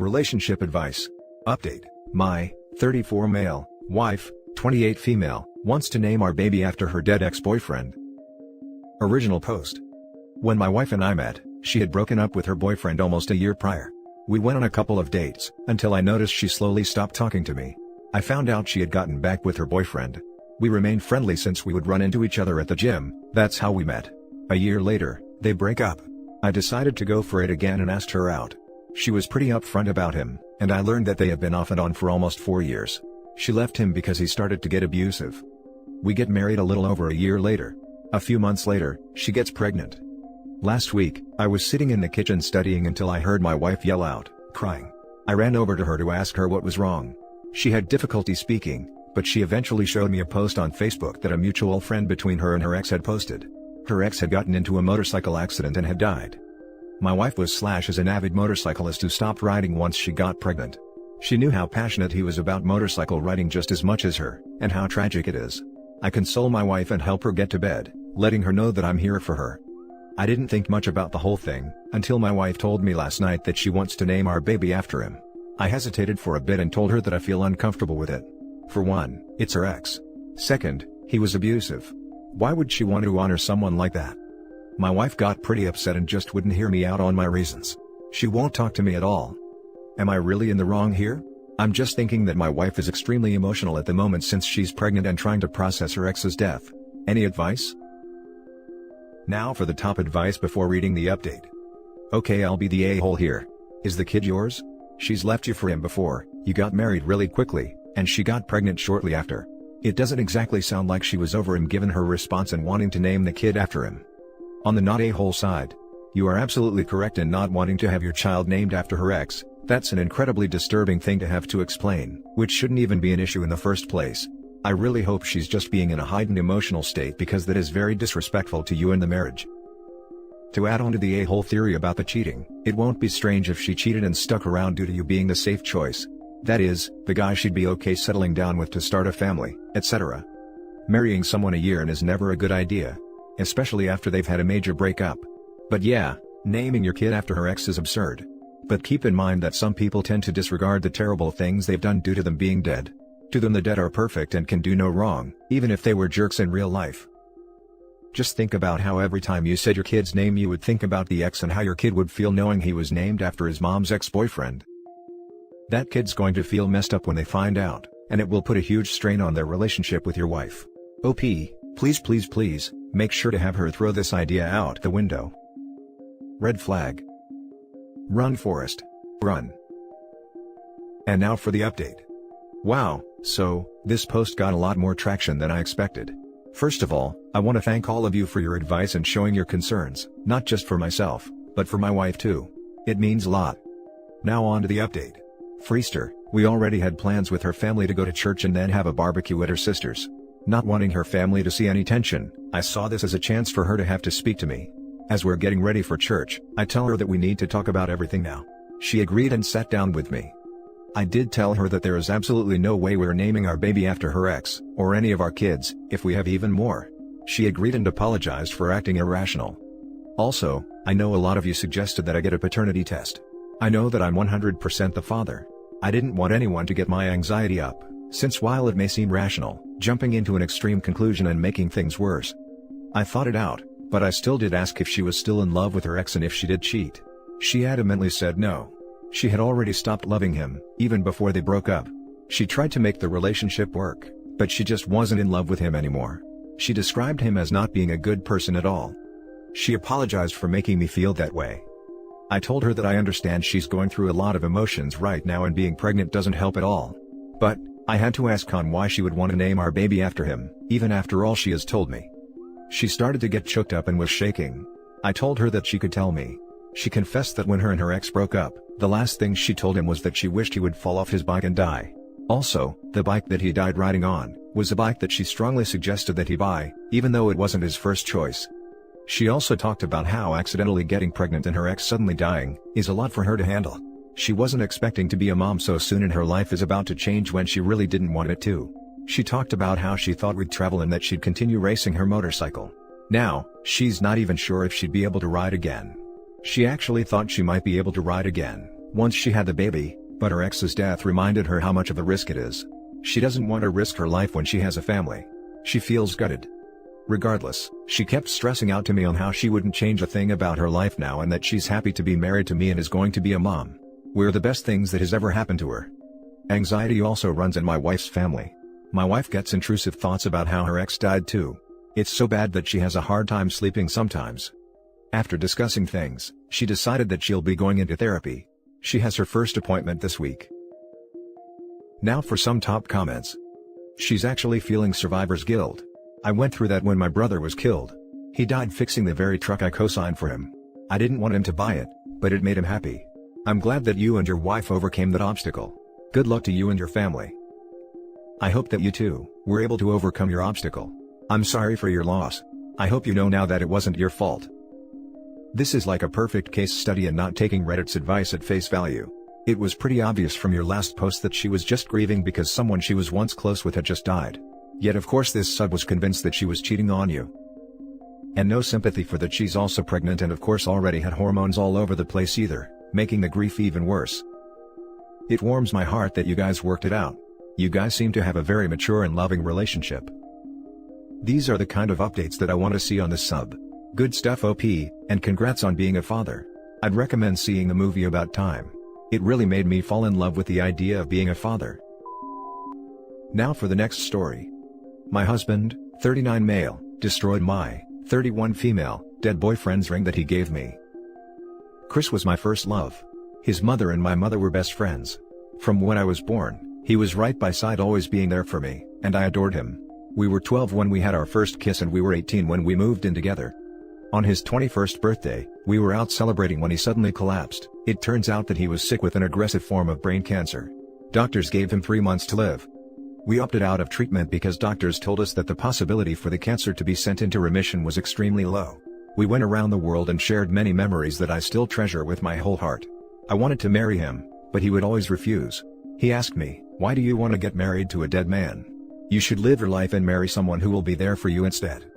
Relationship advice. Update. My 34 male wife, 28 female, wants to name our baby after her dead ex-boyfriend. Original post. When my wife and I met, she had broken up with her boyfriend almost a year prior. We went on a couple of dates, until I noticed she slowly stopped talking to me. I found out she had gotten back with her boyfriend. We remained friendly since we would run into each other at the gym. That's how we met. A year later, they break up. I decided to go for it again and asked her out. She was pretty upfront about him, and I learned that they had been off and on for almost 4 years. She left him because he started to get abusive. We get married a little over a year later. A few months later, she gets pregnant. Last week, I was sitting in the kitchen studying until I heard my wife yell out, crying. I ran over to her to ask her what was wrong. She had difficulty speaking, but she eventually showed me a post on Facebook that a mutual friend between her and her ex had posted. Her ex had gotten into a motorcycle accident and had died. My wife was / an avid motorcyclist who stopped riding once she got pregnant. She knew how passionate he was about motorcycle riding just as much as her, and how tragic it is. I console my wife and help her get to bed, letting her know that I'm here for her. I didn't think much about the whole thing, until my wife told me last night that she wants to name our baby after him. I hesitated for a bit and told her that I feel uncomfortable with it. For one, it's her ex. Second, he was abusive. Why would she want to honor someone like that? My wife got pretty upset and just wouldn't hear me out on my reasons. She won't talk to me at all. Am I really in the wrong here? I'm just thinking that my wife is extremely emotional at the moment since she's pregnant and trying to process her ex's death. Any advice? Now for the top advice before reading the update. Okay, I'll be the a-hole here. Is the kid yours? She's left you for him before, you got married really quickly, and she got pregnant shortly after. It doesn't exactly sound like she was over him given her response and wanting to name the kid after him. On the not a-hole side, you are absolutely correct in not wanting to have your child named after her ex. That's an incredibly disturbing thing to have to explain, which shouldn't even be an issue in the first place. I really hope she's just being in a heightened emotional state because that is very disrespectful to you and the marriage. To add on to the a-hole theory about the cheating, it won't be strange if she cheated and stuck around due to you being the safe choice. That is, the guy she'd be okay settling down with to start a family, etc. Marrying someone a year in is never a good idea, especially after they've had a major breakup. But yeah, naming your kid after her ex is absurd. But keep in mind that some people tend to disregard the terrible things they've done due to them being dead. To them the dead are perfect and can do no wrong, even if they were jerks in real life. Just think about how every time you said your kid's name you would think about the ex and how your kid would feel knowing he was named after his mom's ex-boyfriend. That kid's going to feel messed up when they find out, and it will put a huge strain on their relationship with your wife. OP, please, make sure to have her throw this idea out the window. Red flag. Run Forrest, run. And now for the update. Wow, so, this post got a lot more traction than I expected. First of all, I want to thank all of you for your advice and showing your concerns, not just for myself, but for my wife too. It means a lot. Now on to the update. Freester, we already had plans with her family to go to church and then have a barbecue at her sister's. Not wanting her family to see any tension, I saw this as a chance for her to have to speak to me. As we're getting ready for church, I tell her that we need to talk about everything now. She agreed and sat down with me. I did tell her that there is absolutely no way we're naming our baby after her ex, or any of our kids, if we have even more. She agreed and apologized for acting irrational. Also, I know a lot of you suggested that I get a paternity test. I know that I'm 100% the father. I didn't want anyone to get my anxiety up, since while it may seem rational, jumping into an extreme conclusion and making things worse. I thought it out, but I still did ask if she was still in love with her ex and if she did cheat. She adamantly said no. She had already stopped loving him, even before they broke up. She tried to make the relationship work, but she just wasn't in love with him anymore. She described him as not being a good person at all. She apologized for making me feel that way. I told her that I understand she's going through a lot of emotions right now and being pregnant doesn't help at all. But, I had to ask Khan why she would want to name our baby after him, even after all she has told me. She started to get choked up and was shaking. I told her that she could tell me. She confessed that when her and her ex broke up, the last thing she told him was that she wished he would fall off his bike and die. Also, the bike that he died riding on, was a bike that she strongly suggested that he buy, even though it wasn't his first choice. She also talked about how accidentally getting pregnant and her ex suddenly dying, is a lot for her to handle. She wasn't expecting to be a mom so soon and her life is about to change when she really didn't want it to. She talked about how she thought we'd travel and that she'd continue racing her motorcycle. Now, she's not even sure if she'd be able to ride again. She actually thought she might be able to ride again, Once she had the baby, but her ex's death reminded her how much of a risk it is. She doesn't want to risk her life when she has a family. She feels gutted. Regardless, she kept stressing out to me on how she wouldn't change a thing about her life now and that she's happy to be married to me and is going to be a mom. We're the best things that has ever happened to her. Anxiety also runs in my wife's family. My wife gets intrusive thoughts about how her ex died too. It's so bad that she has a hard time sleeping sometimes. After discussing things, she decided that she'll be going into therapy. She has her first appointment this week. Now for some top comments. She's actually feeling survivor's guilt. I went through that when my brother was killed. He died fixing the very truck I co-signed for him. I didn't want him to buy it, but it made him happy. I'm glad that you and your wife overcame that obstacle. Good luck to you and your family. I hope that you too were able to overcome your obstacle. I'm sorry for your loss. I hope you know now that it wasn't your fault. This is like a perfect case study in not taking Reddit's advice at face value. It was pretty obvious from your last post that she was just grieving because someone she was once close with had just died. Yet of course this sub was convinced that she was cheating on you. And no sympathy for that she's also pregnant and of course already had hormones all over the place either, making the grief even worse. It warms my heart that you guys worked it out. You guys seem to have a very mature and loving relationship. These are the kind of updates that I want to see on this sub. Good stuff OP, and congrats on being a father. I'd recommend seeing the movie About Time. It really made me fall in love with the idea of being a father. Now for the next story. My husband, 39 male, destroyed my 31 female, dead boyfriend's ring that he gave me. Chris was my first love. His mother and my mother were best friends. From when I was born, he was right by side always being there for me, and I adored him. We were 12 when we had our first kiss and we were 18 when we moved in together. On his 21st birthday, we were out celebrating when he suddenly collapsed. It turns out that he was sick with an aggressive form of brain cancer. Doctors gave him 3 months to live. We opted out of treatment because doctors told us that the possibility for the cancer to be sent into remission was extremely low. We went around the world and shared many memories that I still treasure with my whole heart. I wanted to marry him, but he would always refuse. He asked me, "Why do you want to get married to a dead man? You should live your life and marry someone who will be there for you instead."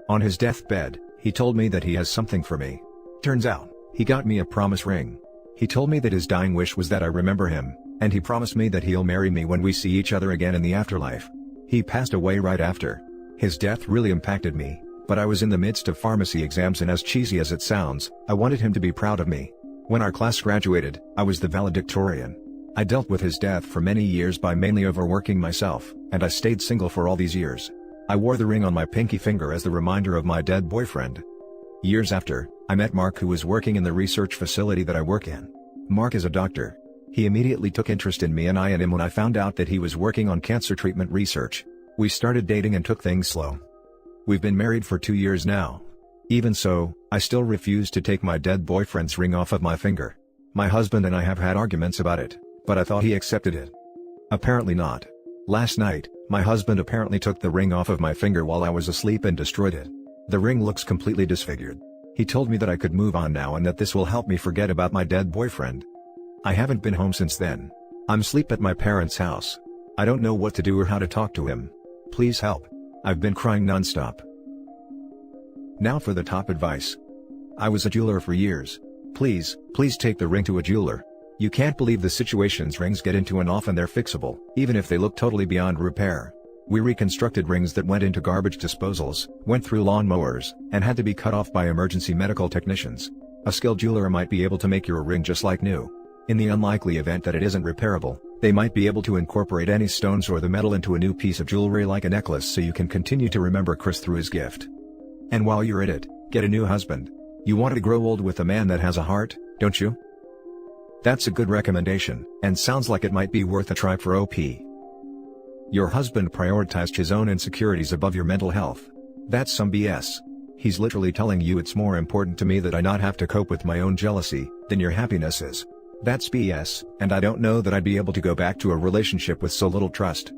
On his deathbed, he told me that he has something for me. Turns out, he got me a promise ring. He told me that his dying wish was that I remember him, and he promised me that he'll marry me when we see each other again in the afterlife. He passed away right after. His death really impacted me, but I was in the midst of pharmacy exams and as cheesy as it sounds, I wanted him to be proud of me. When our class graduated, I was the valedictorian. I dealt with his death for many years by mainly overworking myself, and I stayed single for all these years. I wore the ring on my pinky finger as the reminder of my dead boyfriend. Years after, I met Mark, who was working in the research facility that I work in. Mark is a doctor. He immediately took interest in me and I in him when I found out that he was working on cancer treatment research. We started dating and took things slow. We've been married for 2 years now. Even so, I still refuse to take my dead boyfriend's ring off of my finger. My husband and I have had arguments about it, but I thought he accepted it. Apparently not. Last night, my husband apparently took the ring off of my finger while I was asleep and destroyed it. The ring looks completely disfigured. He told me that I could move on now and that this will help me forget about my dead boyfriend. I haven't been home since then. I'm asleep at my parents' house. I don't know what to do or how to talk to him. Please help. I've been crying nonstop. Now for the top advice. I was a jeweler for years. Please take the ring to a jeweler. You can't believe the situations rings get into, and often they're fixable, even if they look totally beyond repair. We reconstructed rings that went into garbage disposals, went through lawn mowers, and had to be cut off by emergency medical technicians. A skilled jeweler might be able to make your ring just like new. In the unlikely event that it isn't repairable, they might be able to incorporate any stones or the metal into a new piece of jewelry like a necklace so you can continue to remember Chris through his gift. And while you're at it, get a new husband. You want to grow old with a man that has a heart, don't you? That's a good recommendation, and sounds like it might be worth a try for OP. Your husband prioritized his own insecurities above your mental health. That's some BS. He's literally telling you it's more important to me that I not have to cope with my own jealousy than your happiness is. That's BS, and I don't know that I'd be able to go back to a relationship with so little trust.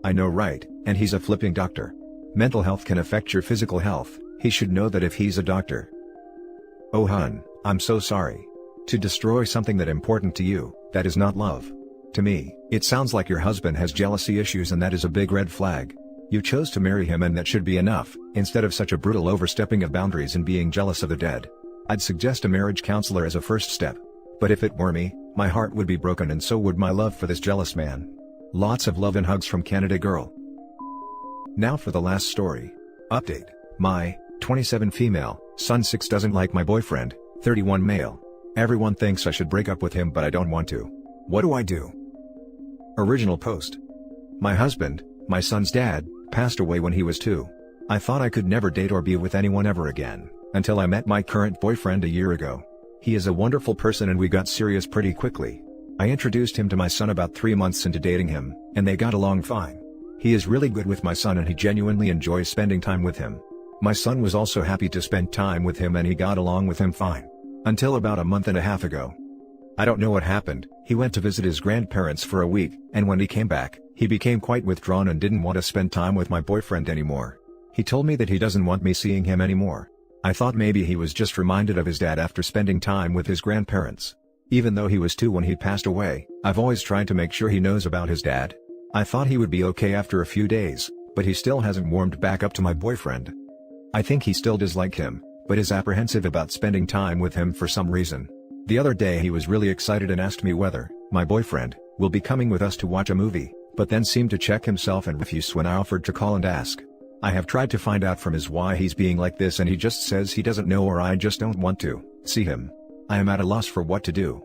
I know, right? And he's a flipping doctor. Mental health can affect your physical health. He should know that if he's a doctor. Oh hun, I'm so sorry. To destroy something that important to you, that is not love. To me, it sounds like your husband has jealousy issues, and that is a big red flag. You chose to marry him and that should be enough, instead of such a brutal overstepping of boundaries and being jealous of the dead. I'd suggest a marriage counselor as a first step. But if it were me, my heart would be broken and so would my love for this jealous man. Lots of love and hugs from Canada girl. Now for the last story. Update. My 27 female, son 6 doesn't like my boyfriend, 31 male. Everyone thinks I should break up with him but I don't want to. What do I do? Original post. My husband, my son's dad, passed away when he was 2. I thought I could never date or be with anyone ever again, until I met my current boyfriend a year ago. He is a wonderful person and we got serious pretty quickly. I introduced him to my son about 3 months into dating him, and they got along fine. He is really good with my son and he genuinely enjoys spending time with him. My son was also happy to spend time with him and he got along with him fine. Until about a month and a half ago. I don't know what happened. He went to visit his grandparents for a week, and when he came back, he became quite withdrawn and didn't want to spend time with my boyfriend anymore. He told me that he doesn't want me seeing him anymore. I thought maybe he was just reminded of his dad after spending time with his grandparents. Even though he was 2 when he passed away, I've always tried to make sure he knows about his dad. I thought he would be okay after a few days, but he still hasn't warmed back up to my boyfriend. I think he still does like him, but is apprehensive about spending time with him for some reason. The other day he was really excited and asked me whether my boyfriend will be coming with us to watch a movie, but then seemed to check himself and refuse when I offered to call and ask. I have tried to find out from his why he's being like this and he just says he doesn't know or I just don't want to see him. I am at a loss for what to do.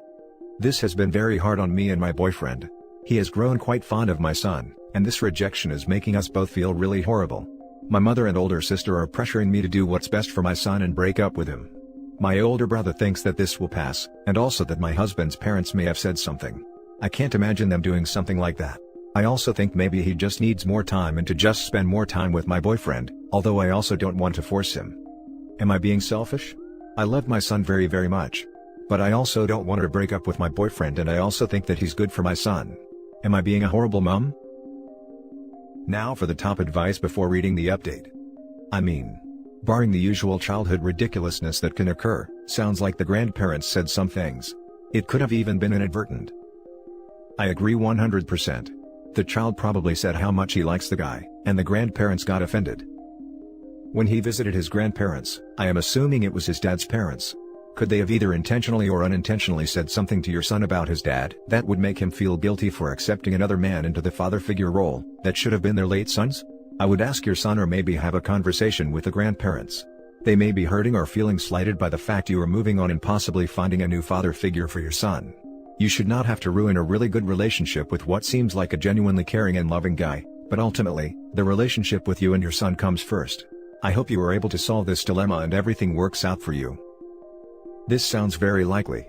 This has been very hard on me and my boyfriend. He has grown quite fond of my son, and this rejection is making us both feel really horrible. My mother and older sister are pressuring me to do what's best for my son and break up with him. My older brother thinks that this will pass, and also that my husband's parents may have said something. I can't imagine them doing something like that. I also think maybe he just needs more time and to just spend more time with my boyfriend, although I also don't want to force him. Am I being selfish? I love my son very very much. But I also don't want to break up with my boyfriend and I also think that he's good for my son. Am I being a horrible mom? Now for the top advice before reading the update. I mean, barring the usual childhood ridiculousness that can occur, sounds like the grandparents said some things. It could have even been inadvertent. I agree 100%. The child probably said how much he likes the guy, and the grandparents got offended. When he visited his grandparents, I am assuming it was his dad's parents. Could they have either intentionally or unintentionally said something to your son about his dad that would make him feel guilty for accepting another man into the father figure role that should have been their late son's? I would ask your son or maybe have a conversation with the grandparents. They may be hurting or feeling slighted by the fact you are moving on and possibly finding a new father figure for your son. You should not have to ruin a really good relationship with what seems like a genuinely caring and loving guy, but ultimately, the relationship with you and your son comes first. I hope you are able to solve this dilemma and everything works out for you. This sounds very likely.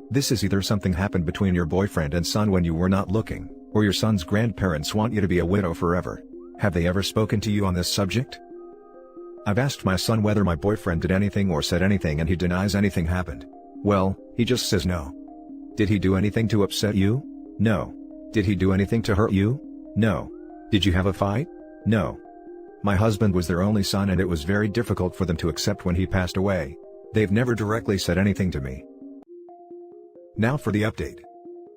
This is either something happened between your boyfriend and son when you were not looking, or your son's grandparents want you to be a widow forever. Have they ever spoken to you on this subject? I've asked my son whether my boyfriend did anything or said anything and he denies anything happened. Well, he just says no. Did he do anything to upset you? No. Did he do anything to hurt you? No. Did you have a fight? No. My husband was their only son and it was very difficult for them to accept when he passed away. They've never directly said anything to me. Now for the update.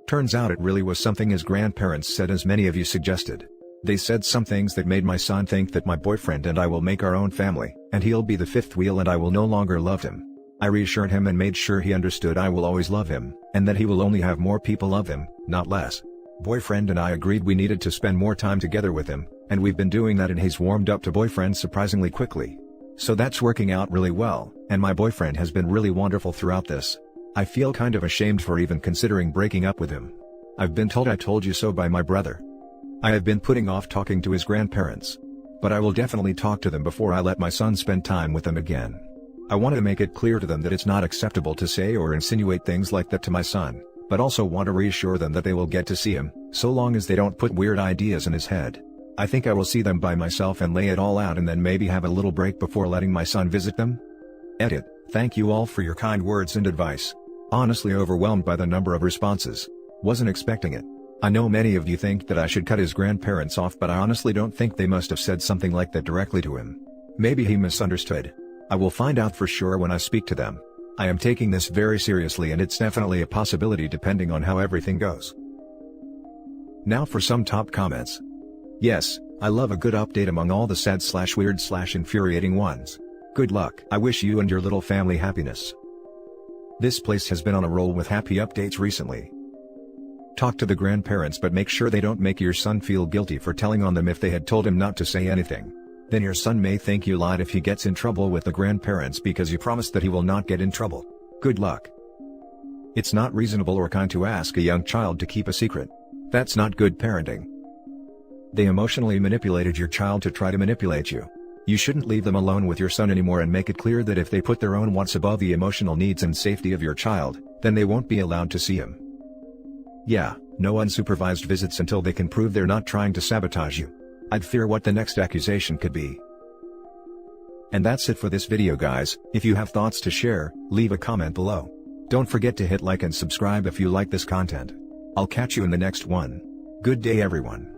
Turns out it really was something his grandparents said as many of you suggested. They said some things that made my son think that my boyfriend and I will make our own family, and he'll be the fifth wheel and I will no longer love him. I reassured him and made sure he understood I will always love him, and that he will only have more people love him, not less. Boyfriend and I agreed we needed to spend more time together with him, and we've been doing that and he's warmed up to boyfriend surprisingly quickly. So that's working out really well, and my boyfriend has been really wonderful throughout this. I feel kind of ashamed for even considering breaking up with him. I've been told I told you so by my brother. I have been putting off talking to his grandparents. But I will definitely talk to them before I let my son spend time with them again. I want to make it clear to them that it's not acceptable to say or insinuate things like that to my son, but also want to reassure them that they will get to see him, so long as they don't put weird ideas in his head. I think I will see them by myself and lay it all out and then maybe have a little break before letting my son visit them. Edit. Thank you all for your kind words and advice. Honestly overwhelmed by the number of responses. Wasn't expecting it. I know many of you think that I should cut his grandparents off, but I honestly don't think they must have said something like that directly to him. Maybe he misunderstood. I will find out for sure when I speak to them. I am taking this very seriously and it's definitely a possibility depending on how everything goes. Now for some top comments. Yes, I love a good update among all the sad/weird/infuriating ones. Good luck. I wish you and your little family happiness. This place has been on a roll with happy updates recently. Talk to the grandparents, but make sure they don't make your son feel guilty for telling on them if they had told him not to say anything. Then your son may think you lied if he gets in trouble with the grandparents because you promised that he will not get in trouble. Good luck. It's not reasonable or kind to ask a young child to keep a secret. That's not good parenting. They emotionally manipulated your child to try to manipulate you. You shouldn't leave them alone with your son anymore and make it clear that if they put their own wants above the emotional needs and safety of your child, then they won't be allowed to see him. Yeah, no unsupervised visits until they can prove they're not trying to sabotage you. I'd fear what the next accusation could be. And that's it for this video, guys. If you have thoughts to share, leave a comment below. Don't forget to hit like and subscribe if you like this content. I'll catch you in the next one. Good day, everyone.